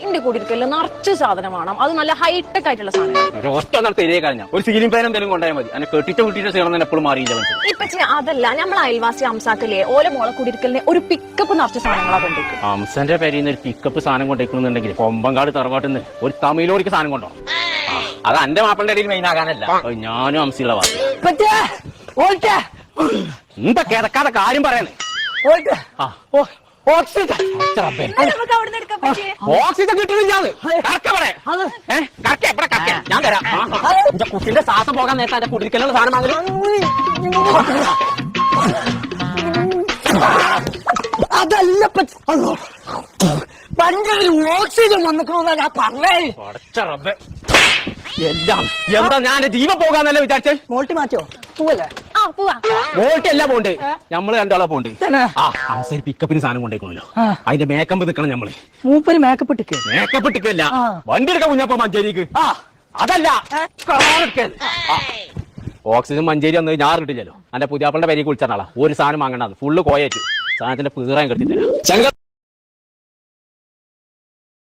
എന്റെ കൂടിയിരിക്കല്ലോ നിറച്ച് സാധനം വേണം. അത് നല്ല ഹൈടെക് ആയിട്ടുള്ള സാധനം. ഒറ്റ തെരിയ കഴിഞ്ഞ ഒരു സീലിംഗ് ഫാൻ എന്തെങ്കിലും കൊണ്ടുപോയാൽ മതി. എന്നെ കെട്ടിട്ട് കുട്ടിയുടെ സീറം എപ്പോഴും മാറിയില്ല. ഇപ്പൊ അതല്ല, നമ്മൾ അയൽവാസി അംസാക്കല്ലേ ഓല മോളെ കൂടിയിരിക്കലിന് ഒരു പിക്കപ്പ് നിറച്ച സാധനങ്ങളാ കൊണ്ടേക്കും. അംസന്റെ പേരിൽ ഒരു പിക്കപ്പ് സാധനം കൊണ്ടേക്കുന്നുണ്ടെങ്കിൽ കൊമ്പങ്കാട് തറവാട്ടിന്ന് ഒരു തമിഴോടിക്ക് സാധനം കൊണ്ടുപോകണം. അത് എന്റെ മാപ്പിളുടെ ഇടയിൽ മെയിൻ ആകാനല്ല, ഞാനും അംസിയുള്ള എന്താ കിടക്കാതെ കാര്യം പറയാനേ. ഓക്സിജൻ കിട്ടുന്നില്ല. ഞാൻ തരാം. എന്റെ കുട്ടിന്റെ ശ്വാസം പോകാൻ നേരത്തെ എന്റെ കുടിക്കലുള്ള സാധനം വാങ്ങലും അതല്ല പഞ്ചായത്തിൽ ഓക്സിജൻ വന്നിക്കണോന്നാ ഞാൻ പറഞ്ഞേ. എല്ലാം എന്താ ഞാൻ ജീവൻ പോകാന്നല്ലേ വിചാരിച്ചേ. മോൾട്ടി മാറ്റോ പോവല്ലേ? വോൾട്ട് അല്ല പോണ്ട്, നമ്മള് രണ്ടാളെ പോണ്ട്. പിക്കപ്പിന് സാധനം കൊണ്ടേക്കണല്ലോ, അതിന്റെ മേക്കപ്പ് നിക്കണം നമ്മള്. മൂപ്പര് മേക്കപ്പ് ഇട്ടിക്ക്. മേക്കപ്പ് ഇട്ടിക്കല്ല, വണ്ടി എടുക്കാൻ കുഞ്ഞപ്പ മഞ്ചേരിക്ക്. അതല്ല ഓക്സിജൻ മഞ്ചേരി വന്നത് ഞാൻ കിട്ടില്ലല്ലോ. എന്റെ പുതിയാപ്പളുടെ പേര് കുളിച്ചാളാ ഒരു സാധനം വാങ്ങണ്ടാന്ന് ഫുള്ള് കോയേറ്റു. സാധനത്തിന്റെ പീറാൻ കെട്ടിത്തരാം.